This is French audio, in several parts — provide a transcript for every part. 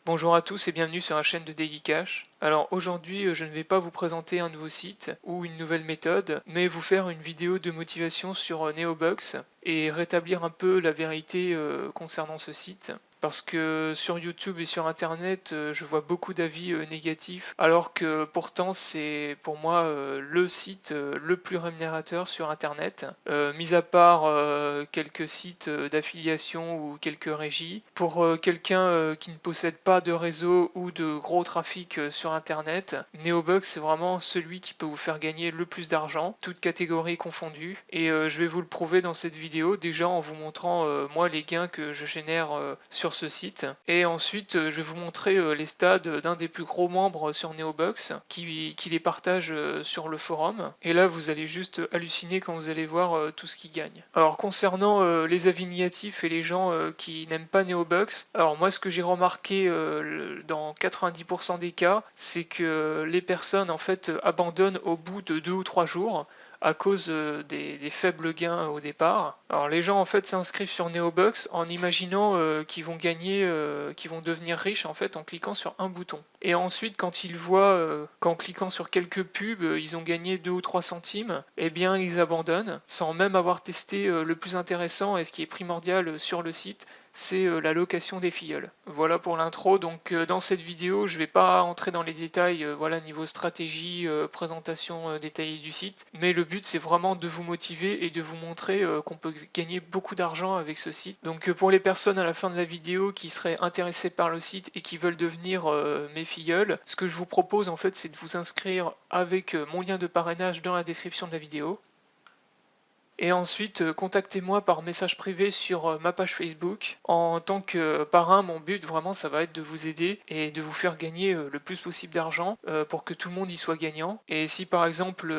Bonjour à tous et bienvenue sur la chaîne de Daily Cash. Alors aujourd'hui, je ne vais pas vous présenter un nouveau site ou une nouvelle méthode, mais vous faire une vidéo de motivation sur Neobucks et rétablir un peu la vérité concernant ce site. Parce que sur YouTube et sur Internet, je vois beaucoup d'avis négatifs, alors que pourtant c'est pour moi le site le plus rémunérateur sur Internet, mis à part quelques sites d'affiliation ou quelques régies. Pour quelqu'un qui ne possède pas de réseau ou de gros trafic sur Internet, Neobucks c'est vraiment celui qui peut vous faire gagner le plus d'argent, toutes catégories confondues. Et je vais vous le prouver dans cette vidéo, déjà en vous montrant moi les gains que je génère sur ce site. Et ensuite, je vais vous montrer les stats d'un des plus gros membres sur Neobucks qui les partage sur le forum. Et là, vous allez juste halluciner quand vous allez voir tout ce qu'il gagne. Alors, concernant les avis négatifs et les gens qui n'aiment pas Neobucks, alors moi, ce que j'ai remarqué dans 90% des cas, c'est que les personnes en fait abandonnent au bout de 2 ou 3 jours à cause des faibles gains au départ. Alors les gens en fait s'inscrivent sur Neobucks en imaginant qu'ils vont gagner, qu'ils vont devenir riches en fait en cliquant sur un bouton. Et ensuite quand ils voient qu'en cliquant sur quelques pubs ils ont gagné 2 ou 3 centimes, eh bien ils abandonnent sans même avoir testé le plus intéressant et ce qui est primordial sur le site, c'est la location des filleuls. Voilà pour l'intro, donc dans cette vidéo je vais pas entrer dans les détails voilà niveau stratégie, présentation détaillée du site, mais le but c'est vraiment de vous motiver et de vous montrer qu'on peut gagner beaucoup d'argent avec ce site. Donc pour les personnes à la fin de la vidéo qui seraient intéressées par le site et qui veulent devenir mes filleuls, ce que je vous propose en fait c'est de vous inscrire avec mon lien de parrainage dans la description de la vidéo. Et ensuite, contactez-moi par message privé sur ma page Facebook. En tant que parrain, mon but vraiment, ça va être de vous aider et de vous faire gagner le plus possible d'argent pour que tout le monde y soit gagnant. Et si par exemple,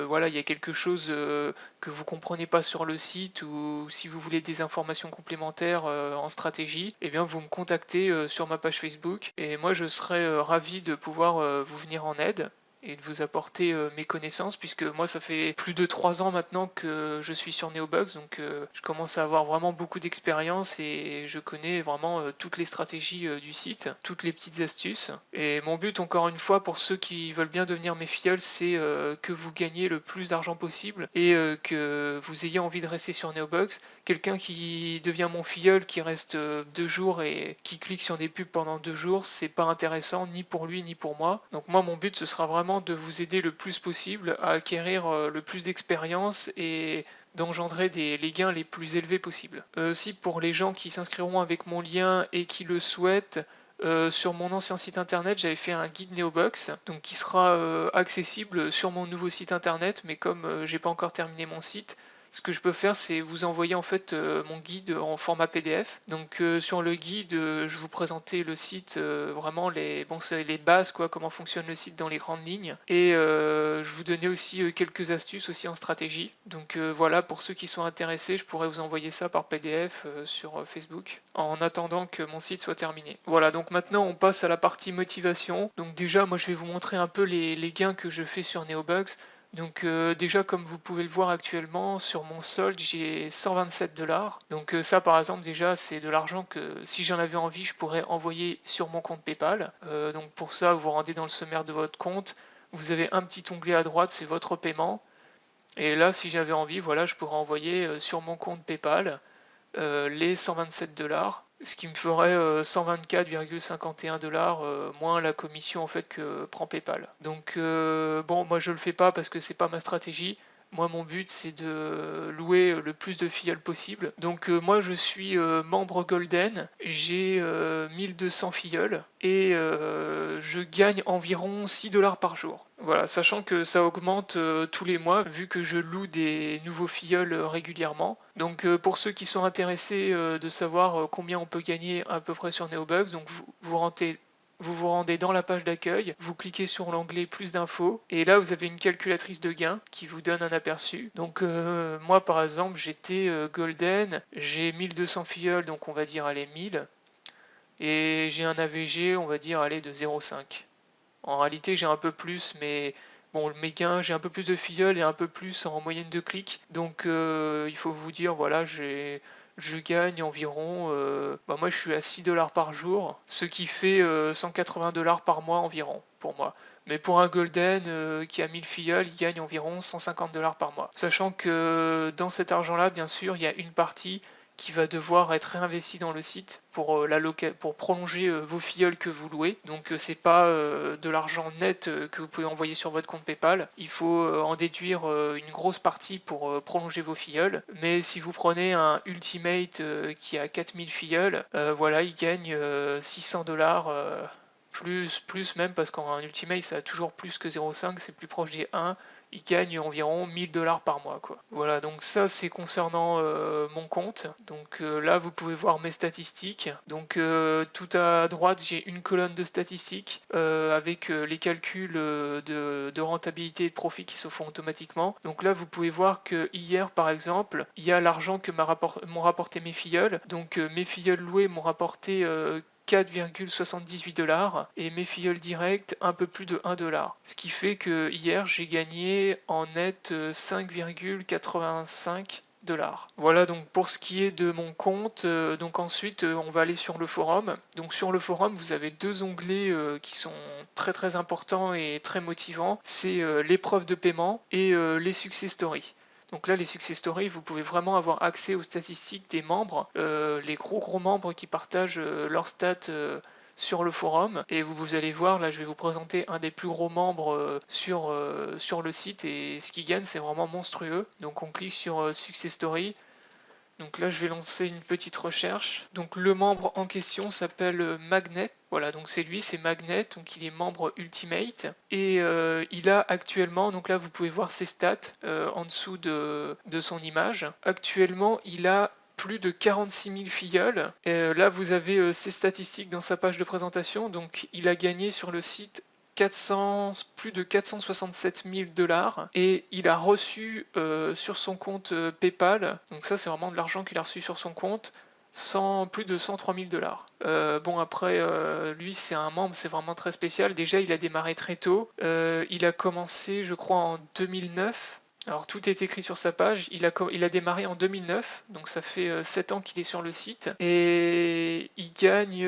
voilà, il y a quelque chose que vous comprenez pas sur le site ou si vous voulez des informations complémentaires en stratégie, eh bien vous me contactez sur ma page Facebook et moi je serai ravi de pouvoir vous venir en aide et de vous apporter mes connaissances, puisque moi ça fait plus de 3 ans maintenant que je suis sur Neobucks, donc je commence à avoir vraiment beaucoup d'expérience et je connais vraiment toutes les stratégies du site, toutes les petites astuces. Et mon but encore une fois pour ceux qui veulent bien devenir mes filleuls, c'est que vous gagnez le plus d'argent possible et que vous ayez envie de rester sur Neobucks. Quelqu'un qui devient mon filleul, qui reste 2 jours et qui clique sur des pubs pendant 2 jours, c'est pas intéressant ni pour lui ni pour moi. Donc moi mon but ce sera vraiment de vous aider le plus possible à acquérir le plus d'expérience et d'engendrer les gains les plus élevés possibles. Aussi pour les gens qui s'inscriront avec mon lien et qui le souhaitent, sur mon ancien site internet, j'avais fait un guide Neobucks, donc qui sera accessible sur mon nouveau site internet, mais comme j'ai pas encore terminé mon site, ce que je peux faire, c'est vous envoyer en fait mon guide en format PDF. Donc sur le guide, je vous présentais le site, vraiment c'est les bases quoi, comment fonctionne le site dans les grandes lignes. Et je vous donnais aussi quelques astuces aussi en stratégie. Donc voilà, pour ceux qui sont intéressés, je pourrais vous envoyer ça par PDF sur Facebook en attendant que mon site soit terminé. Voilà, donc maintenant on passe à la partie motivation. Donc déjà, moi je vais vous montrer un peu les gains que je fais sur Neobucks. Donc déjà comme vous pouvez le voir actuellement sur mon solde j'ai 127 $. Donc ça par exemple déjà c'est de l'argent que si j'en avais envie je pourrais envoyer sur mon compte PayPal. Donc pour ça vous vous rendez dans le sommaire de votre compte, vous avez un petit onglet à droite, c'est votre paiement. Et là si j'avais envie voilà je pourrais envoyer sur mon compte PayPal les 127 $, ce qui me ferait 124,51 $ moins la commission en fait que prend PayPal. Donc bon, moi je le fais pas parce que c'est pas ma stratégie. Moi mon but c'est de louer le plus de filleuls possible. Donc moi je suis membre Golden, j'ai 1200 filleuls et je gagne environ 6 $ par jour. Voilà, sachant que ça augmente tous les mois vu que je loue des nouveaux filleuls régulièrement. Donc pour ceux qui sont intéressés de savoir combien on peut gagner à peu près sur Neobucks, donc vous vous rendez dans la page d'accueil, vous cliquez sur l'onglet plus d'infos et là vous avez une calculatrice de gains qui vous donne un aperçu. Donc moi par exemple j'étais Golden, j'ai 1200 filleuls donc on va dire allez 1000 et j'ai un AVG on va dire allez de 0,5. En réalité j'ai un peu plus mais Bon, mes gains, j'ai un peu plus de filleul et un peu plus en moyenne de clics. Donc il faut vous dire, voilà, je gagne environ, moi je suis à 6 dollars par jour, ce qui fait 180 dollars par mois environ pour moi. Mais pour un Golden qui a 1000 filleuls, il gagne environ 150 dollars par mois. Sachant que dans cet argent-là, bien sûr, il y a une partie qui va devoir être réinvesti dans le site pour, pour prolonger vos filleuls que vous louez. Donc c'est pas de l'argent net que vous pouvez envoyer sur votre compte PayPal. Il faut en déduire une grosse partie pour prolonger vos filleuls. Mais si vous prenez un Ultimate qui a 4000 filleuls, voilà, il gagne 600 dollars. Plus même parce qu'en Ultimate ça a toujours plus que 0,5, c'est plus proche des 1, il gagne environ 1000 dollars par mois quoi. Voilà, donc ça c'est concernant mon compte. Donc là vous pouvez voir mes statistiques. Donc tout à droite j'ai une colonne de statistiques avec les calculs de rentabilité et de profit qui se font automatiquement. Donc là vous pouvez voir que hier par exemple il y a l'argent que m'ont rapporté mes filleuls. Donc mes filleuls loués m'ont rapporté 4,78 dollars et mes filleuls directs un peu plus de 1 dollar. Ce qui fait que hier j'ai gagné en net 5,85 dollars. Voilà donc pour ce qui est de mon compte. Donc ensuite on va aller sur le forum. Donc sur le forum vous avez deux onglets qui sont très très importants et très motivants. C'est l'épreuve de paiement et les success stories. Donc là, les success stories, vous pouvez vraiment avoir accès aux statistiques des membres, les gros membres qui partagent leurs stats sur le forum. Et vous allez voir, là je vais vous présenter un des plus gros membres sur le site et ce qu'il gagne, c'est vraiment monstrueux. Donc on clique sur success story. Donc là, je vais lancer une petite recherche. Donc le membre en question s'appelle Magnet. Voilà, donc c'est lui, c'est Magnet, donc il est membre Ultimate. Et il a actuellement, donc là vous pouvez voir ses stats en dessous de son image. Actuellement, il a plus de 46 000 filleuls. Là, vous avez ses statistiques dans sa page de présentation. Donc il a gagné sur le site plus de 467 000 dollars et il a reçu sur son compte PayPal, donc ça c'est vraiment de l'argent qu'il a reçu sur son compte, plus de 103 000 dollars. Bon après lui c'est un membre, c'est vraiment très spécial. Déjà il a démarré très tôt, il a commencé je crois en 2009. Alors tout est écrit sur sa page, il a démarré en 2009, donc ça fait 7 ans qu'il est sur le site, et il gagne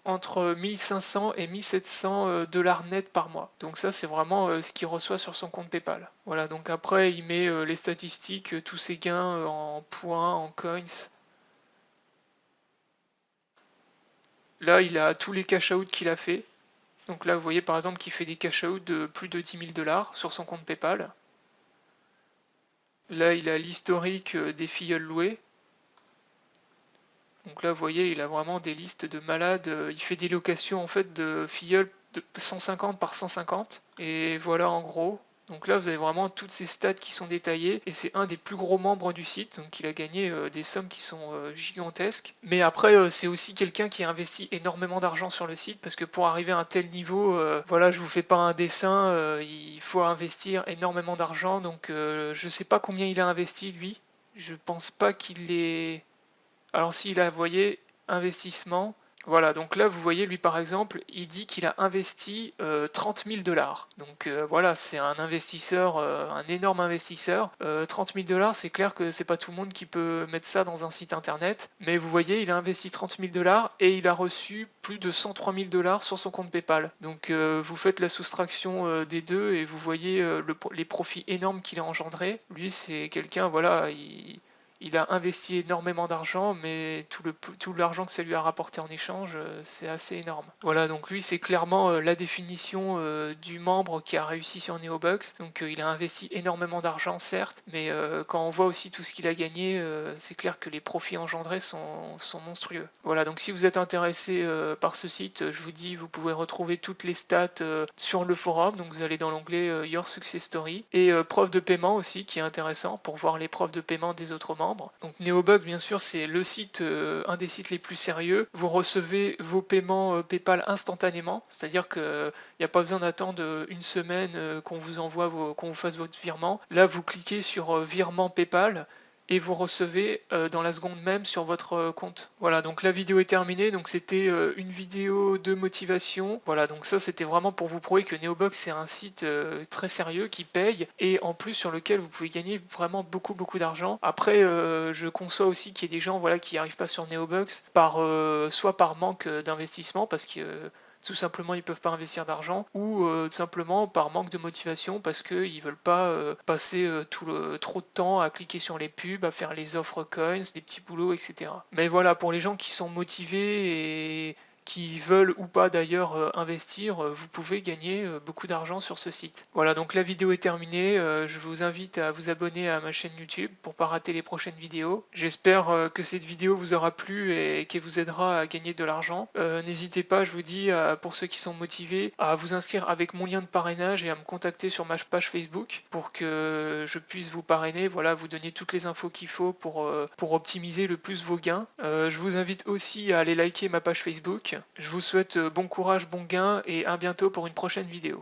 entre 1500 et 1700 dollars net par mois. Donc ça c'est vraiment ce qu'il reçoit sur son compte PayPal. Voilà, donc après il met les statistiques, tous ses gains en points, en coins. Là il a tous les cash out qu'il a fait. Donc là vous voyez par exemple qu'il fait des cash out de plus de 10 000 dollars sur son compte PayPal. Là il a l'historique des filleuls loués. Donc là, vous voyez, il a vraiment des listes de malades. Il fait des locations en fait de filleuls de 150 par 150. Et voilà en gros. Donc là, vous avez vraiment toutes ces stats qui sont détaillées. Et c'est un des plus gros membres du site. Donc il a gagné des sommes qui sont gigantesques. Mais après, c'est aussi quelqu'un qui a investi énormément d'argent sur le site. Parce que pour arriver à un tel niveau, voilà, je vous fais pas un dessin. Il faut investir énormément d'argent. Donc je sais pas combien il a investi lui. Je pense pas qu'il ait... Alors s'il a, vous voyez, investissement, voilà, donc là vous voyez lui par exemple, il dit qu'il a investi 30 000 dollars. Donc voilà, c'est un investisseur, un énorme investisseur. 30 000 dollars, c'est clair que c'est pas tout le monde qui peut mettre ça dans un site internet. Mais vous voyez, il a investi 30 000 dollars et il a reçu plus de 103 000 dollars sur son compte PayPal. Donc vous faites la soustraction des deux et vous voyez les profits énormes qu'il a engendrés. Lui c'est quelqu'un, voilà, il a investi énormément d'argent, mais tout l'argent que ça lui a rapporté en échange, c'est assez énorme. Voilà, donc lui, c'est clairement la définition du membre qui a réussi sur Neobucks. Donc il a investi énormément d'argent, certes, mais quand on voit aussi tout ce qu'il a gagné, c'est clair que les profits engendrés sont monstrueux. Voilà, donc si vous êtes intéressé par ce site, je vous dis, vous pouvez retrouver toutes les stats sur le forum. Donc vous allez dans l'onglet Your Success Story. Et preuve de paiement aussi, qui est intéressant pour voir les preuves de paiement des autres membres. Donc Neobucks, bien sûr, c'est le site, un des sites les plus sérieux. Vous recevez vos paiements PayPal instantanément, c'est-à-dire qu'il n'y a pas besoin d'attendre une semaine qu'on vous fasse votre virement. Là, vous cliquez sur virement PayPal et vous recevez dans la seconde même sur votre compte. Voilà, donc la vidéo est terminée, donc c'était une vidéo de motivation. Voilà, donc ça c'était vraiment pour vous prouver que Neobox c'est un site très sérieux qui paye et en plus sur lequel vous pouvez gagner vraiment beaucoup d'argent. Après, je conçois aussi qu'il y ait des gens voilà, qui n'arrivent pas sur Neobox soit par manque d'investissement parce que tout simplement ils peuvent pas investir d'argent ou tout simplement par manque de motivation parce qu'ils veulent pas passer trop de temps à cliquer sur les pubs, à faire les offres coins, les petits boulots, etc. Mais voilà, pour les gens qui sont motivés et qui veulent ou pas d'ailleurs investir, vous pouvez gagner beaucoup d'argent sur ce site. Voilà, donc la vidéo est terminée. Je vous invite à vous abonner à ma chaîne YouTube pour pas rater les prochaines vidéos. J'espère que cette vidéo vous aura plu et qu'elle vous aidera à gagner de l'argent. N'hésitez pas, je vous dis, pour ceux qui sont motivés, à vous inscrire avec mon lien de parrainage et à me contacter sur ma page Facebook pour que je puisse vous parrainer, voilà, vous donner toutes les infos qu'il faut pour optimiser le plus vos gains. Je vous invite aussi à aller liker ma page Facebook. Je vous souhaite bon courage, bon gain et à bientôt pour une prochaine vidéo.